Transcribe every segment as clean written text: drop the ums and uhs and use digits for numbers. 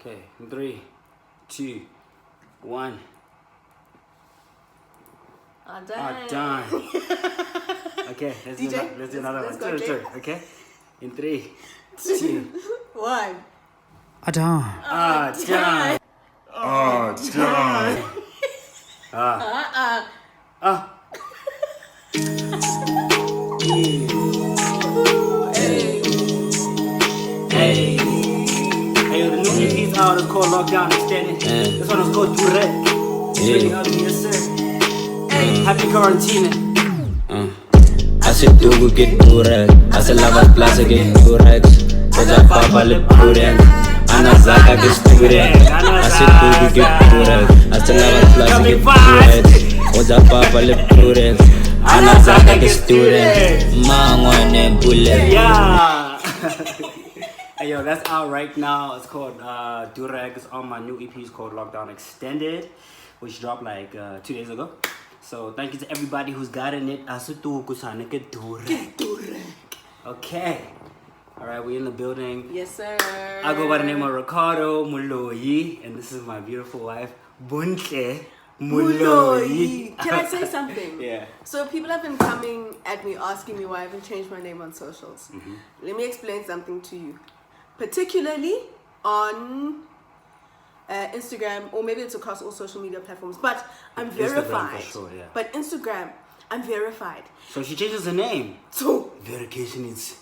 Okay, 3, 2, 1. Done. Okay, let's do another one. Two. Okay, in 3, 2, 1. done. Done. Done. Hey, the new EP's out. It's called Lockdown Extended. This one is called Durek. Priddy Ugly, yes sir. Hey, happy quarantine. I said do we get Durek. I said lava plaza get Durek. Cause I papa lip Durek. Ana Zaka get student. I said do we get Durek. I said lava plaza get Durek. Cause I papa lip Durek. Ana Zaka get student. Mangwane bullet. Yeah. Hey yo, that's out right now. It's called Durek. It's on my new EP. It's called Lockdown Extended, which dropped like 2 days ago. So thank you to everybody who's gotten it. Okay. Alright, we're in the building. Yes, sir. I go by the name of Ricardo Moloi, and this is my beautiful wife, Bontle Modiselle. Can I say something? Yeah. So people have been coming at me asking me why I haven't changed my name on socials. Let me explain something to you. Particularly on Instagram, or maybe it's across all social media platforms, but I'm verified. For sure, yeah. But Instagram, I'm verified. So she changes her name. So Verification is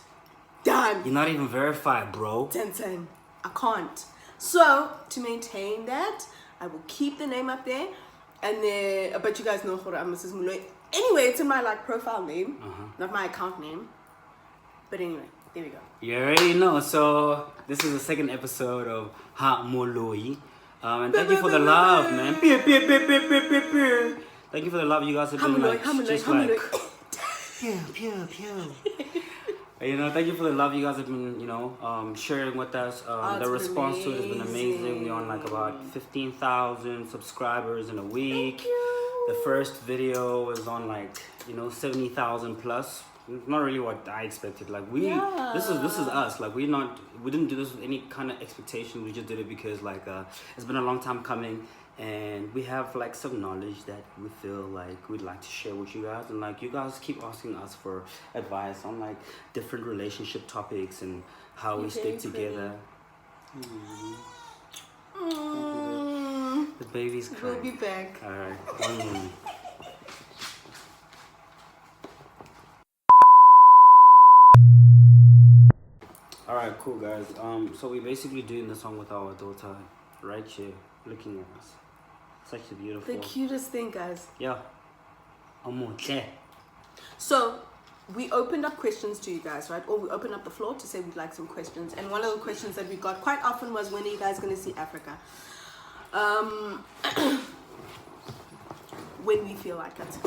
done. you're not even verified, bro. 10. I can't. So to maintain that, I will keep the name up there, and then but you guys know I'm Mrs. Moloi. Anyway, it's in my profile name, not my account name. But anyway, there we go. You already know. So this is the second episode of Ha Moloi. And thank you for the love, man. Thank you for the love you guys have been like, just like, pew. You know, thank you for the love you guys have been, sharing with us. The response to it has been amazing. We're on like about 15,000 subscribers in a week. The first video was on like, 70,000 plus. Not really what I expected. Like this is us. Like we didn't do this with any kind of expectation. We just did it because like it's been a long time coming, and we have like some knowledge that we feel like we'd like to share with you guys. And like you guys keep asking us for advice on like different relationship topics and how we stick together. The baby's crying. We'll be back. All right, 1 moment. Alright, cool guys. So we're basically doing the song with our daughter right here, looking at us. Such a beautiful. The cutest thing, guys. Yeah. Okay. So we opened up questions to you guys, right? Or we opened up the floor to say we'd like some questions. And one of the questions that we got quite often was, when are you guys going to see Africa? When we feel like it.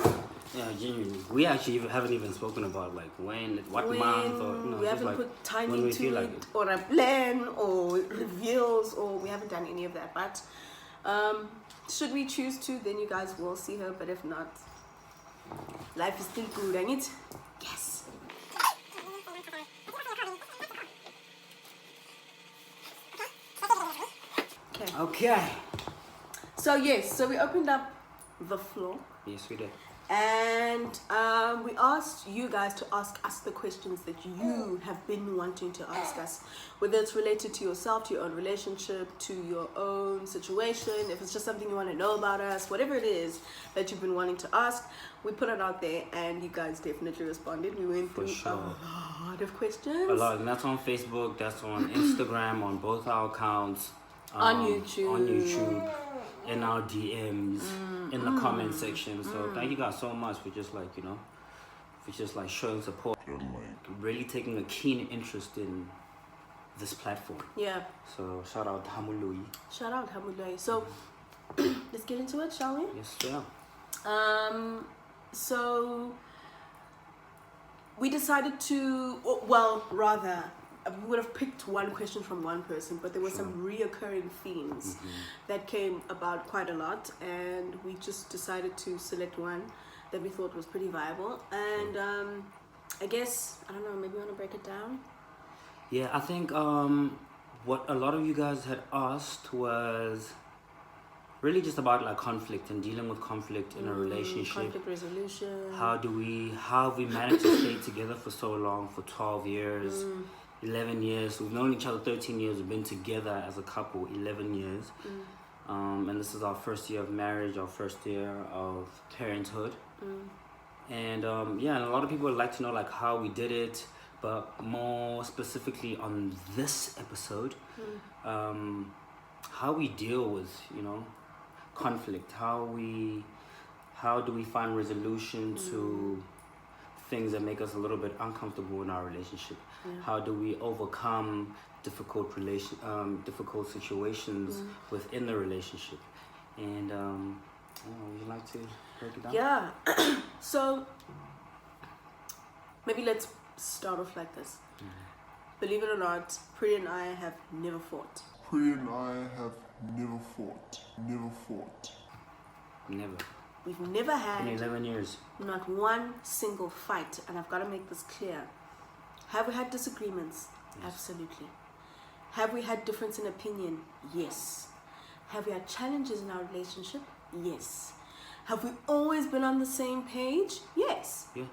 Yeah, genuinely. We actually haven't even spoken about like when, what month, or we haven't like put time when we into feel it, like it. or a plan, or reveals, or we haven't done any of that. But should we choose to, then you guys will see her. But if not, life is still good, ain't it? Yes. Okay. So yes, so we opened up the floor. Yes, we did. And we asked you guys to ask us the questions that you have been wanting to ask us, whether it's related to yourself, to your own relationship, to your own situation, if it's just something you want to know about us, whatever it is that you've been wanting to ask, we put it out there, and you guys definitely responded. We went through a lot of questions. A lot, and that's on Facebook, that's on Instagram, on both our accounts. On YouTube. In our DMs, in the comment section. So thank you guys so much for just like, for just like showing support, really taking a keen interest in this platform. Yeah. So shout out Hamului. Shout out Hamului. So let's get into it, shall we? Yes, yeah. So we decided to, well, rather, we would have picked one question from one person, but there were some reoccurring themes that came about quite a lot, and we just decided to select one that we thought was pretty viable. And I guess, I don't know, maybe you want to break it down? Yeah, I think what a lot of you guys had asked was really just about like conflict and dealing with conflict in a relationship. Conflict resolution. How have we managed to stay together for so long, for 12 years, 11 years. We've known each other 13 years. We've been together as a couple 11 years. And this is our first year of marriage, our first year of parenthood. And yeah, and a lot of people would like to know like how we did it, but more specifically on this episode, how we deal with, you know, conflict, how do we find resolution to things that make us a little bit uncomfortable in our relationship. How do we overcome difficult situations within the relationship? And would you like to break it down? Yeah. So maybe let's start off like this. Believe it or not, Priddy and I have never fought. Priddy and I have never fought. Never fought. Never. We've never had In 11 years. not one single fight, and I've got to make this clear. Have we had disagreements? Yes. Absolutely. Have we had difference in opinion? Yes. Have we had challenges in our relationship? Yes. Have we always been on the same page? Yes. Yeah.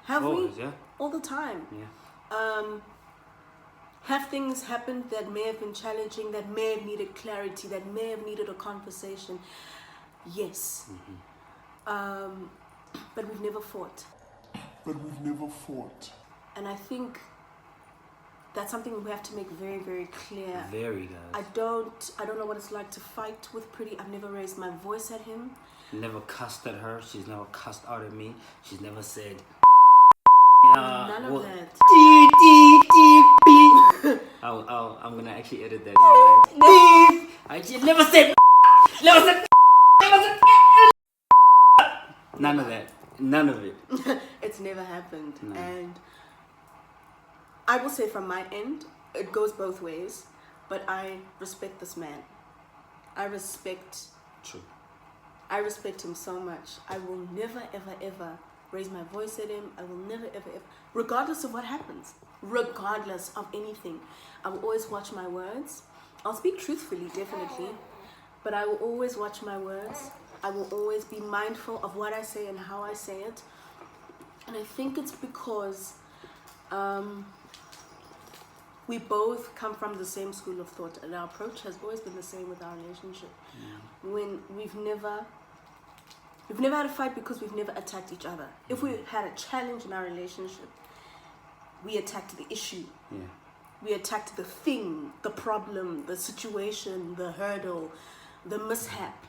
Have Always, we? yeah. All the time. Yeah. Have things happened that may have been challenging, that may have needed clarity, that may have needed a conversation? Yes. But we've never fought. But we've never fought. And I think that's something we have to make very, very clear. Very, guys. I don't know what it's like to fight with Priddy. I've never raised my voice at him. Never cussed at her. She's never cussed out at me. She's never said None of that. I'm gonna actually edit that. Right? I just never said. None of that. None of it. It's never happened. No. And I will say from my end, it goes both ways. But I respect this man. True. I respect him so much. I will never, ever, ever raise my voice at him. I will never, ever, ever, regardless of what happens, regardless of anything, I will always watch my words. I'll speak truthfully, definitely, but I will always watch my words. I will always be mindful of what I say and how I say it. And I think it's because we both come from the same school of thought, and our approach has always been the same with our relationship. When we've never had a fight because we've never attacked each other. If we had a challenge in our relationship, we attacked the issue. Yeah. We attacked the thing, the problem, the situation, the hurdle, the mishap,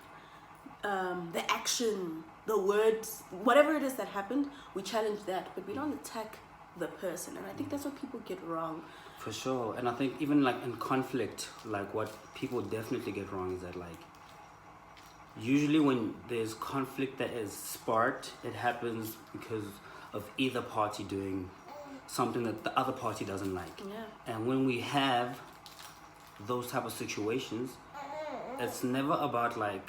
the action, the words, whatever it is that happened, we challenge that, but we don't attack the person. And I think that's what people get wrong. For sure. And I think even like in conflict, like what people definitely get wrong is that like usually when there's conflict that is sparked, it happens because of either party doing something that the other party doesn't like. Yeah. And when we have those type of situations, it's never about like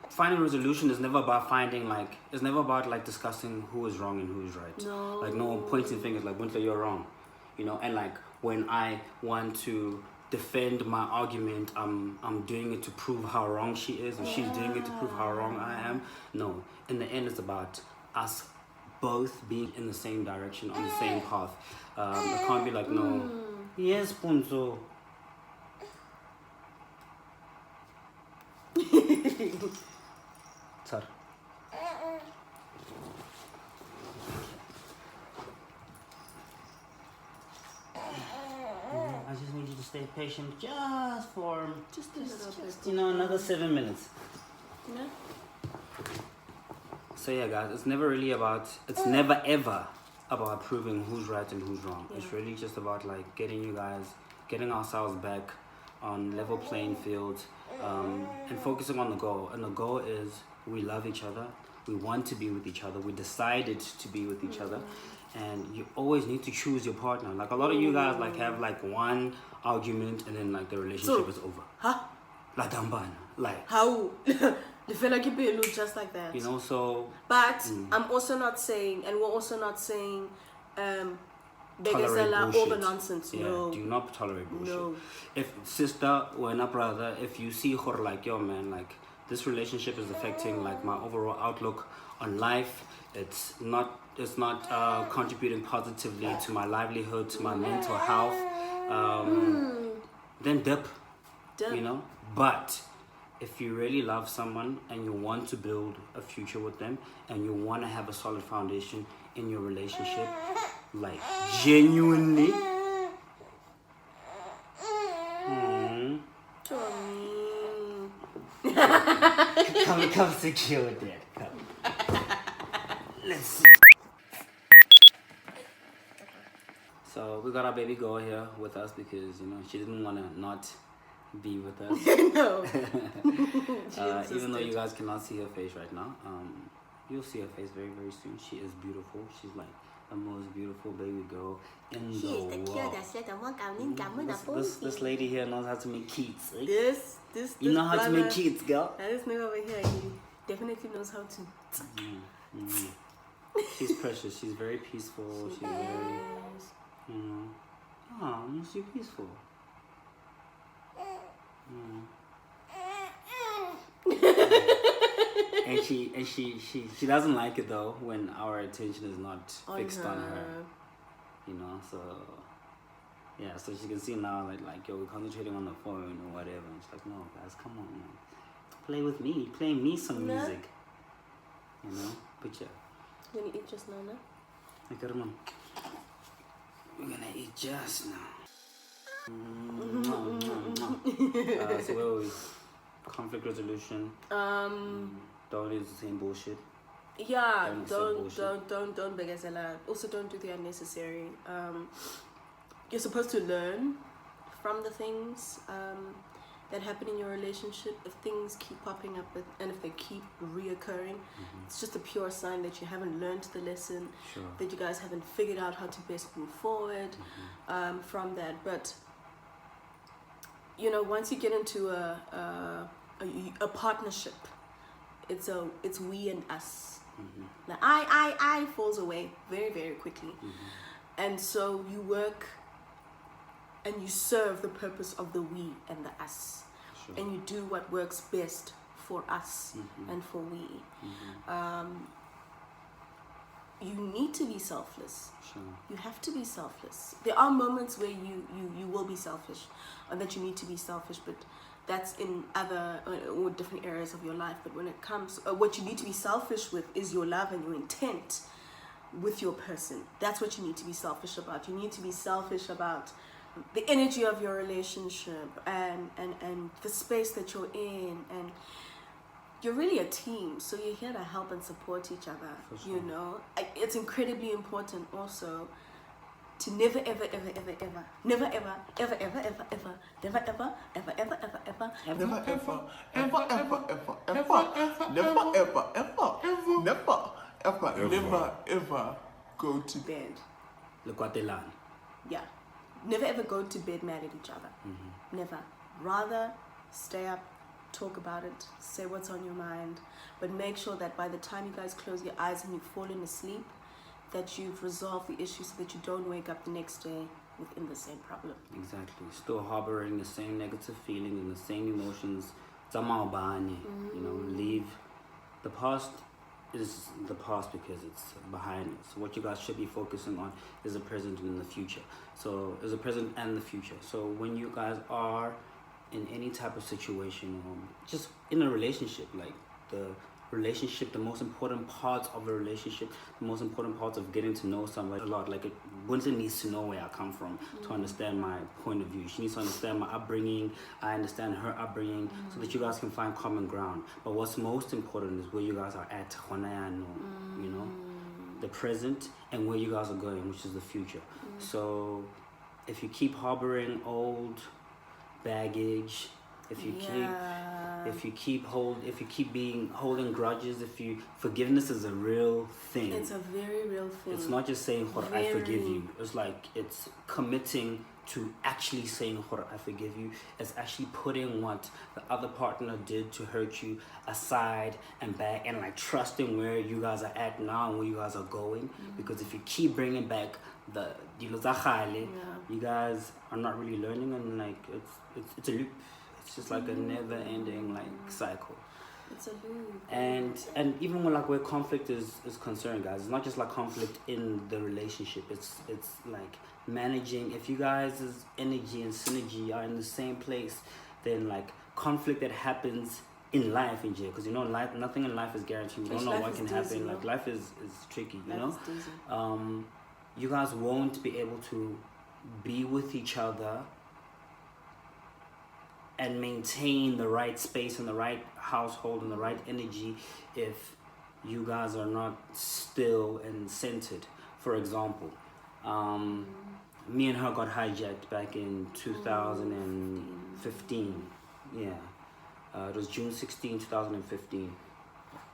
finding resolution is never about finding like it's never about like discussing who is wrong and who is right. No. Like no one pointing fingers like Bontle, you're wrong. You know, and like when I want to defend my argument, I'm doing it to prove how wrong she is, and she's doing it to prove how wrong I am. No, in the end, it's about us both being in the same direction, on the same path. It can't be like, no, yes, Ponzo. Sorry. I just need you to stay patient just for Just a little bit. you know, another 7 minutes. Yeah. So yeah, guys, it's never ever about proving who's right and who's wrong. It's Yeah. really just about like getting ourselves back on level playing field, and focusing on the goal. And the goal is we love each other, we want to be with each other, we decided to be with each other. And you always need to choose your partner. Like a lot of you guys like have like one argument and then like the relationship is over. Huh? Like dambana. Like, How? You feel like you look just like that. you know, so But I'm also not saying, and we're also not saying, tolerate all bullshit. the nonsense. Yeah, No. do not tolerate bullshit. No. If sister or a brother, if you see her like, yo man, like this relationship is affecting like my overall outlook on life, it's not contributing positively to my livelihood, to my mental health, then dip, you know. But if you really love someone and you want to build a future with them and you want to have a solid foundation in your relationship, like genuinely, come secure with that. Come. Let's see. So we got our baby girl here with us because, you know, she didn't want to not be with us. No. Even though you guys cannot see her face right now, you'll see her face very, very soon. She is beautiful. She's like the most beautiful baby girl in the world. This lady here knows how to make kids. Right? This You know how to brother, make kids, girl. This nigga over here, he definitely knows how to. She's precious. She's very peaceful. She's very, you know. Oh, she's peaceful. And she doesn't like it though when our attention is not fixed on her. You know, so yeah, so she can see now like yo, we're concentrating on the phone or whatever. And she's like, no guys, come on man. Play with me, play me some music. You know? But yeah. You gonna eat just now, no? Okay, come on. We're gonna eat just now. So where were we? Conflict resolution. Don't use the same bullshit. Yeah, don't begazela. Also, don't do the unnecessary. You're supposed to learn from the things that happen in your relationship. If things keep popping up and if they keep reoccurring, it's just a pure sign that you haven't learned the lesson, that you guys haven't figured out how to best move forward from that. But you know, once you get into a partnership, it's we and us. Now I falls away very, very quickly, and so you work and you serve the purpose of the we and the us, and you do what works best for us and for we. You need to be selfless. You have to be selfless. There are moments where you will be selfish, and that you need to be selfish, but that's in other or different areas of your life. But when it comes, what you need to be selfish with is your love and your intent with your person. That's what you need to be selfish about. You need to be selfish about the energy of your relationship and the space that you're in, and you're really a team, so you're here to help and support each other. You know, it's incredibly important also to never ever ever ever ever never ever ever ever ever ever never ever ever ever ever ever Never ever, ever, ever, ever, ever, never ever, ever, never ever go to bed. Look what they learn. Yeah, never ever go to bed mad at each other. Never. Rather stay up, talk about it, say what's on your mind, but make sure that by the time you guys close your eyes and you've fallen asleep, that you've resolved the issue so that you don't wake up the next day within the same problem. Exactly. Still harboring the same negative feelings and the same emotions. You know, leave. The past is the past because it's behind us. So what you guys should be focusing on is the present and the future. So is the present and the future. So when you guys are in any type of situation, or just in a relationship, like the relationship, the most important parts of a relationship, the most important parts of getting to know somebody a lot. Like Bontle needs to know where I come from to understand my point of view. She needs to understand my upbringing. I understand her upbringing, so that you guys can find common ground. But what's most important is where you guys are at, you know, the present and where you guys are going, which is the future. So if you keep harboring old baggage, if you keep holding grudges, forgiveness is a real thing. It's a very real thing. It's not just saying I forgive you. It's like it's committing to actually saying I forgive you. It's actually putting what the other partner did to hurt you aside and back, and like trusting where you guys are at now and where you guys are going. Because if you keep bringing back the you guys are not really learning, and like it's a loop. It's just like a never-ending like cycle. It's a loop. And even when like where conflict is concerned, guys, it's not just like conflict in the relationship. It's like managing. If you guys' energy and synergy are in the same place, then like conflict that happens in life in jail, because you know life, nothing in life is guaranteed. We don't know what can happen. Like life is tricky, you know. You guys won't be able to be with each other and maintain the right space and the right household and the right energy if you guys are not still and centered. For example, me and her got hijacked back in 2015. Yeah, it was June 16, 2015.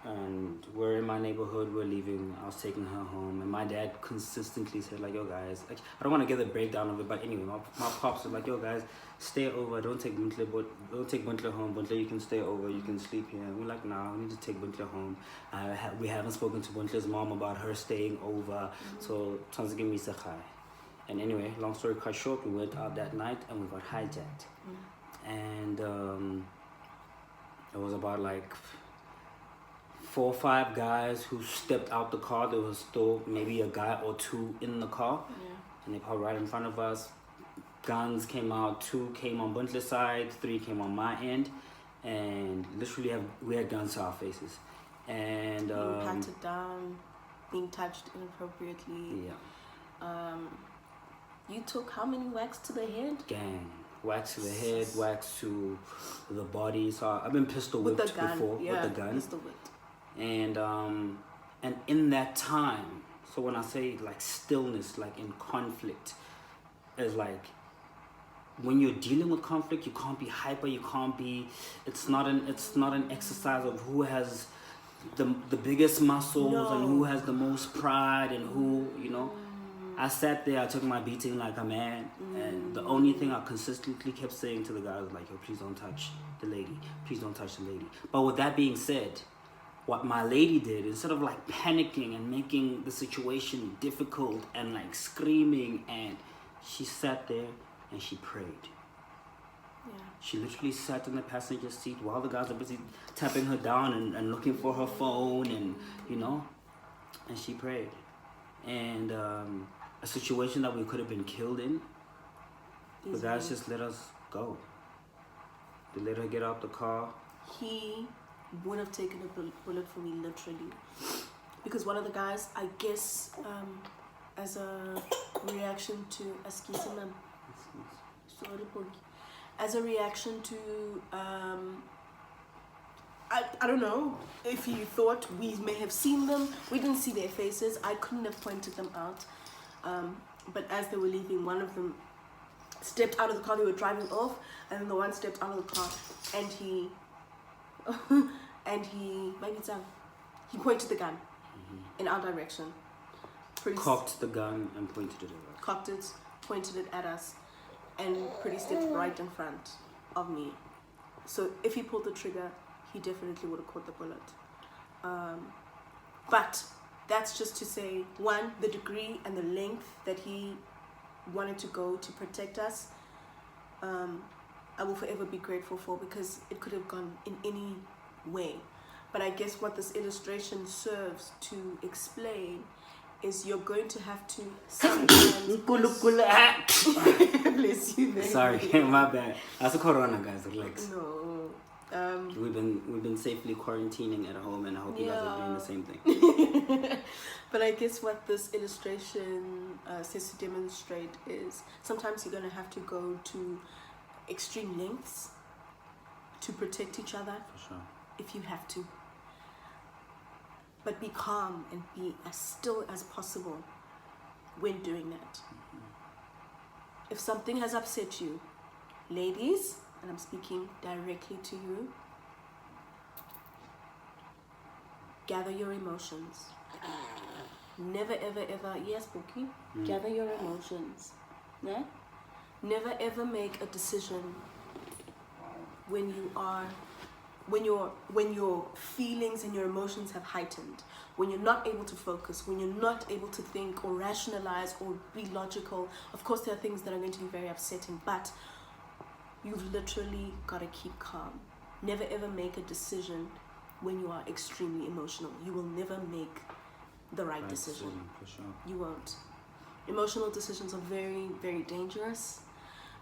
And we're in my neighborhood, we're leaving, I was taking her home, and my dad consistently said like, yo guys, I don't want to get the breakdown of it, but anyway, my pops was like, yo guys, stay over, don't take Bontle home, Bontle, you can stay over, you can sleep here. And we're like, nah, we need to take Bontle home. We haven't spoken to Bontle's mom about her staying over, so Tanz give me Sakhai. And anyway, long story cut short, we went out that night and we got hijacked. And it was about like 4 or 5 guys who stepped out the car. There was still maybe a guy or 2 in the car, and they parked right in front of us. Guns came out. 2 came on Bontle's side, 3 came on my end, and literally we had guns to our faces. And being patted down, being touched inappropriately. You took how many whacks to the head? Gang. Wax to the head, wax to the body. So I've been pistol whipped before with the gun. Pistol whipped. And in that time, so when I say like stillness, like in conflict, is like when you're dealing with conflict, you can't be hyper, you can't be, it's not an exercise of who has the biggest muscles and who has the most pride and who, you know. I sat there, I took my beating like a man, and the only thing I consistently kept saying to the guys was like, yo, please don't touch the lady, please don't touch the lady. But with that being said, what my lady did, instead of like panicking and making the situation difficult and like screaming, and she sat there and she prayed. She literally sat in the passenger seat while the guys are busy tapping her down and looking for her phone, and you know, and she prayed. And a situation that we could have been killed in, the guys just let us go. They let her get out the car. He would have taken a bullet for me, literally, because one of the guys, I guess, as a reaction to as a reaction to I don't know if he thought we may have seen them. We didn't see their faces. I couldn't have pointed them out. But as they were leaving, one of them stepped out of the car. They were driving off, and then the one stepped out of the car, and he he pointed the gun in our direction. Cocked the gun and pointed it at us. Cocked it, pointed it at us, and Priddy stepped right in front of me. So if he pulled the trigger, he definitely would have caught the bullet. But that's just to say, one, the degree and the length that he wanted to go to protect us, I will forever be grateful for, because it could have gone in any way. But I guess what this illustration serves to explain is you're going to have to sometimes... Bless you, baby. Sorry, my bad. That's a corona, guys. Relax. No. We've been safely quarantining at home, and I hope you guys are doing the same thing. But I guess what this illustration says to demonstrate is sometimes you're going to have to go to extreme lengths to protect each other. For sure. If you have to. But be calm and be as still as possible when doing that. If something has upset you, ladies, and I'm speaking directly to you, gather your emotions. Never, ever, ever, yes, Bookie, gather your emotions. Yeah? Never ever make a decision when your feelings and your emotions have heightened, when you're not able to focus, when you're not able to think or rationalize or be logical. Of course, there are things that are going to be very upsetting, but you've literally got to keep calm. Never ever make a decision when you are extremely emotional. You will never make the right decision. For sure. You won't. Emotional decisions are very, very dangerous.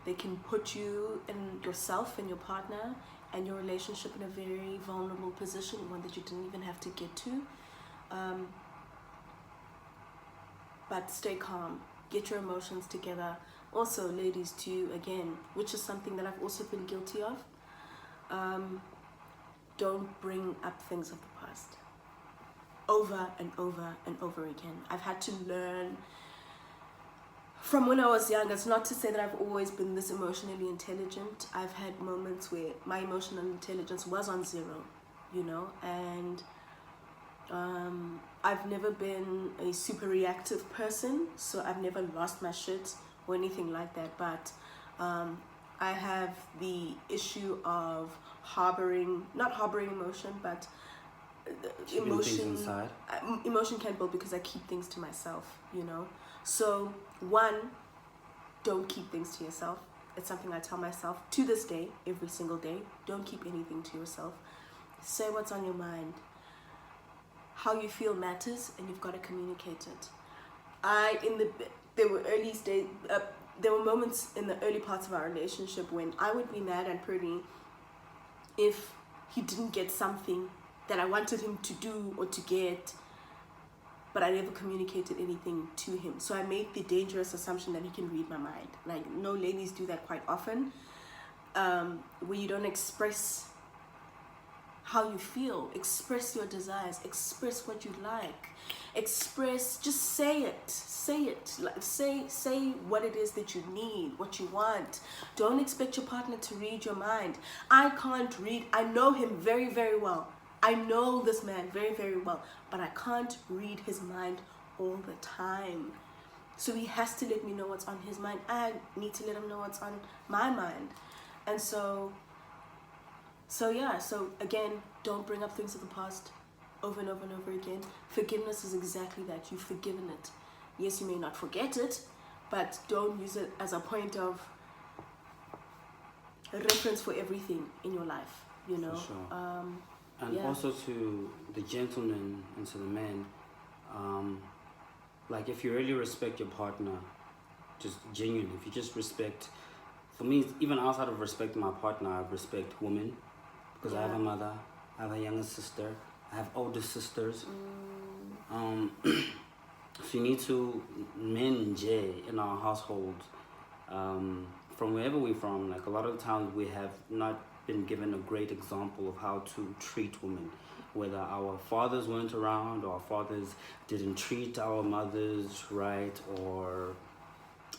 They can put you and yourself and your partner and your relationship in a very vulnerable position, one that you didn't even have to get to. But stay calm. Get your emotions together. Also, ladies too, again, which is something that I've also been guilty of. Don't bring up things of the past over and over and over again. I've had to learn from when I was young. It's not to say that I've always been this emotionally intelligent. I've had moments where my emotional intelligence was on zero, you know, and I've never been a super reactive person, so I've never lost my shit or anything like that, but I have the issue of not harboring emotion, but emotion inside. Emotion can build because I keep things to myself, you know. So one, don't keep things to yourself. It's something I tell myself to this day, every single day. Don't keep anything to yourself. Say what's on your mind. How you feel matters, and you've got to communicate it. There were moments in the early parts of our relationship when I would be mad at Priddy if he didn't get something that I wanted him to do or to get, but I never communicated anything to him. So I made the dangerous assumption that he can read my mind. Like, no ladies do that quite often, where you don't express how you feel, express your desires, express what you like, just say it, like say what it is that you need, what you want. Don't expect your partner to read your mind. I can't read. I know him very, very well. I know this man very, very well, but I can't read his mind all the time. So he has to let me know what's on his mind. I need to let him know what's on my mind. And so again, don't bring up things of the past over and over and over again. Forgiveness is exactly that. You've forgiven it. Yes, you may not forget it, but don't use it as a point of reference for everything in your life, you know. For sure. And also to the gentlemen and to the men, like, if you really respect your partner, just genuinely, if you just respect, for me, even outside of respecting my partner, I respect women, because I have a mother, I have a younger sister, I have older sisters. So you need to, men in our household, from wherever we're from, like, a lot of the times we have not been given a great example of how to treat women, whether our fathers weren't around or our fathers didn't treat our mothers right, or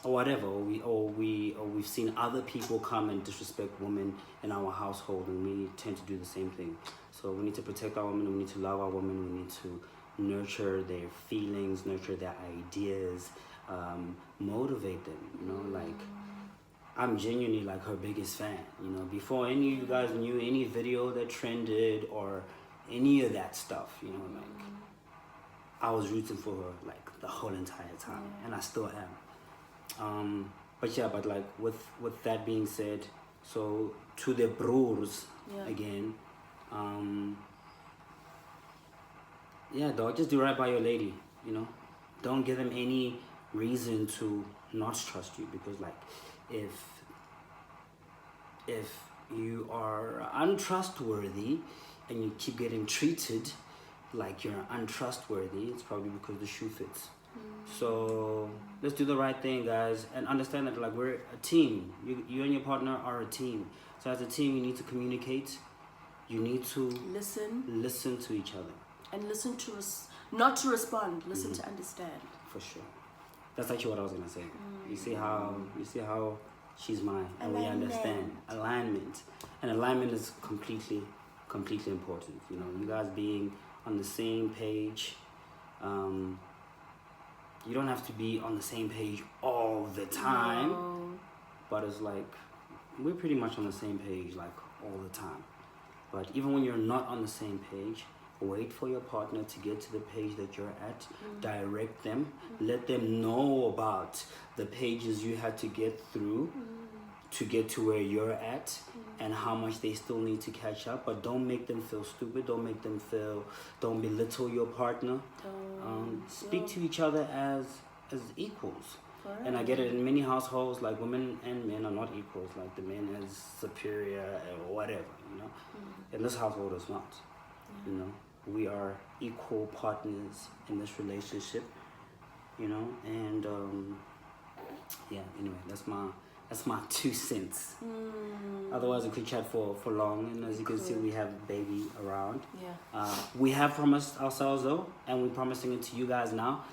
whatever, or we've seen other people come and disrespect women in our household, and we tend to do the same thing. So we need to protect our women, we need to love our women, we need to nurture their feelings, nurture their ideas, motivate them, you know. Like, I'm genuinely like her biggest fan, you know. Before any of you guys knew any video that trended or any of that stuff, you know, like, I was rooting for her like the whole entire time, and I still am. But like, with that being said, so to the bros again, dog, just do right by your lady, you know. Don't give them any reason to not trust you, because, like, if you are untrustworthy and you keep getting treated like you're untrustworthy, it's probably because the shoe fits. So let's do the right thing, guys, and understand that, like, we're a team. You and your partner are a team. So as a team, you need to communicate. You need to listen to each other, and listen to not to respond. Listen to understand. For sure. That's actually what I was gonna say. You see how she's mine, and we understand alignment, and alignment is completely important. You know, you guys being on the same page. You don't have to be on the same page all the time, but it's like we're pretty much on the same page like all the time. But even when you're not on the same page, wait for your partner to get to the page that you're at, direct them, let them know about the pages you had to get through to get to where you're at, and how much they still need to catch up. But don't make them feel stupid, don't belittle your partner. Speak to each other as equals. And I get it, in many households, like women and men are not equals, like the man is superior or whatever, you know. In this household it's not, you know. We are equal partners in this relationship, you know. And yeah, anyway, that's my 2 cents. Otherwise we could chat for long, and as you can see, we have baby around. We have promised ourselves though, and we're promising it to you guys now,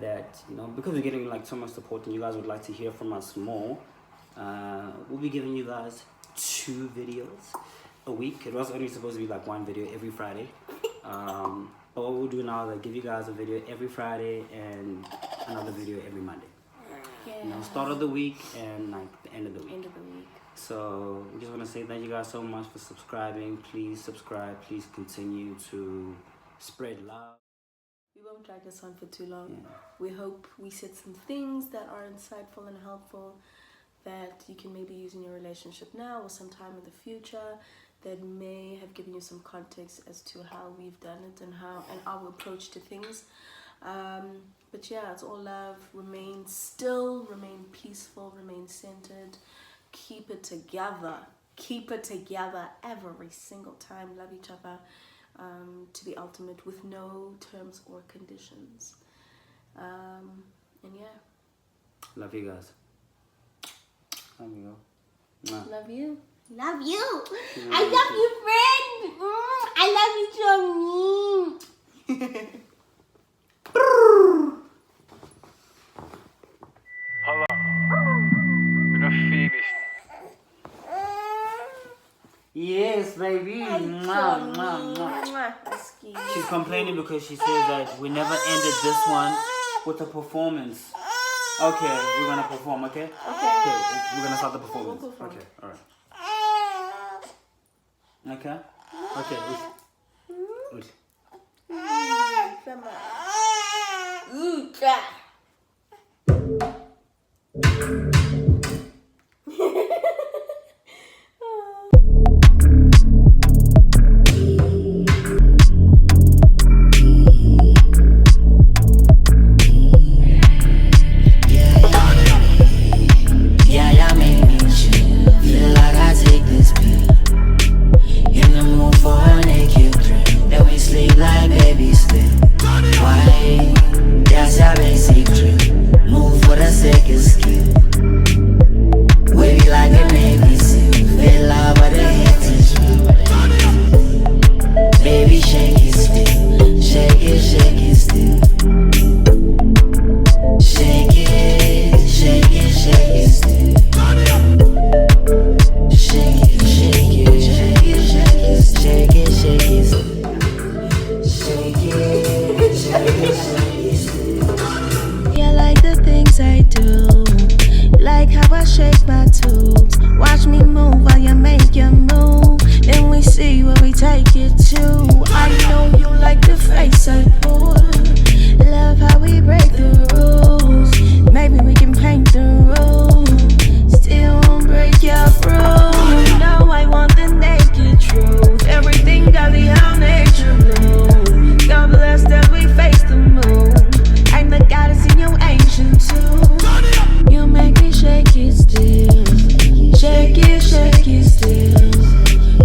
that, you know, because we're getting like so much support and you guys would like to hear from us more, we'll be giving you guys 2 videos a week. It was only supposed to be like 1 video every Friday, but what we'll do now is like give you guys a video every Friday and another video every Monday. You know, start of the week and like the end of the week. So we just want to say thank you guys so much for subscribing. Please subscribe, please continue to spread love. We won't drag this on for too long. We hope we said some things that are insightful and helpful, that you can maybe use in your relationship now or sometime in the future, that may have given you some context as to how we've done it and our approach to things. But yeah, it's all love. Remain still, remain peaceful, remain centered. Keep it together. Keep it together every single time. Love each other to the ultimate, with no terms or conditions. And yeah. Love you guys. Love you. Mwah. Love you. Love you. I love you, friend. I love you, Johnny. Hold on. We don't feel this. Yes, baby. Mwah, mwah, mwah. She's complaining because she says that we never ended this one with a performance. Okay, we're gonna perform, okay? Okay, we're gonna start the performance. We'll perform. Okay, alright. Okay? Okay, Ush. Ooh, try.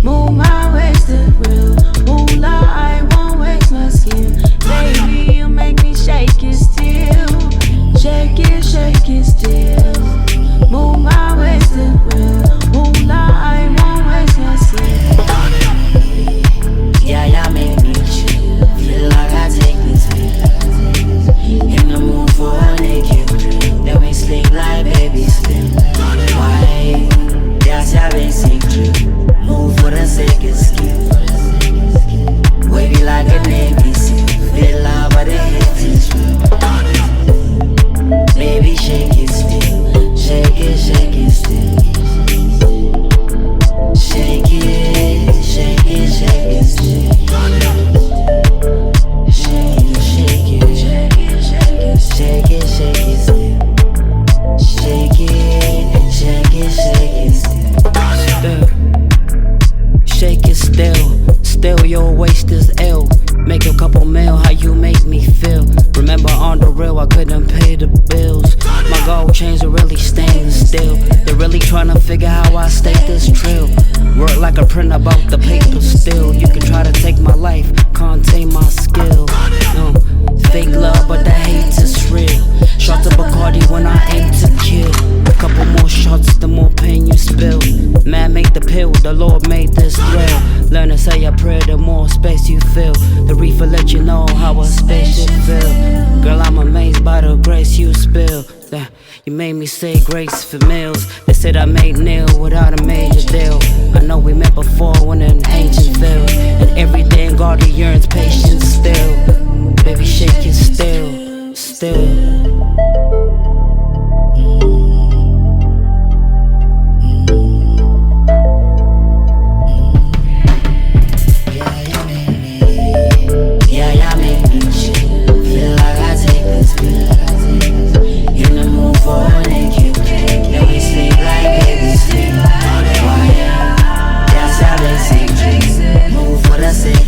Move my waist to real. Moolah, I won't waste my skin. Still your waist is ill. Make a couple mil, how you make me feel. Remember on the real, I couldn't pay the bills. My gold chains are really stainless steel. They're really trying to figure how I stay this trill. Work like a print about the paper still. You can try to take my life, can't tame my skill. No, fake love, but the hate is real. Shots of Bacardi when I aim to kill. A couple more shots, the more pain you spill. Man made the pill, the Lord made this thrill. Learn to say a prayer, the more space you feel. The reefer let you know how a spaceship feel. Girl, I'm amazed by the grace you spill. You made me say grace for meals. They said I made nil without a major deal. I know we met before when an ancient field. And every day in God he yearns patience still. Baby, shake it still, still. Move for the sake.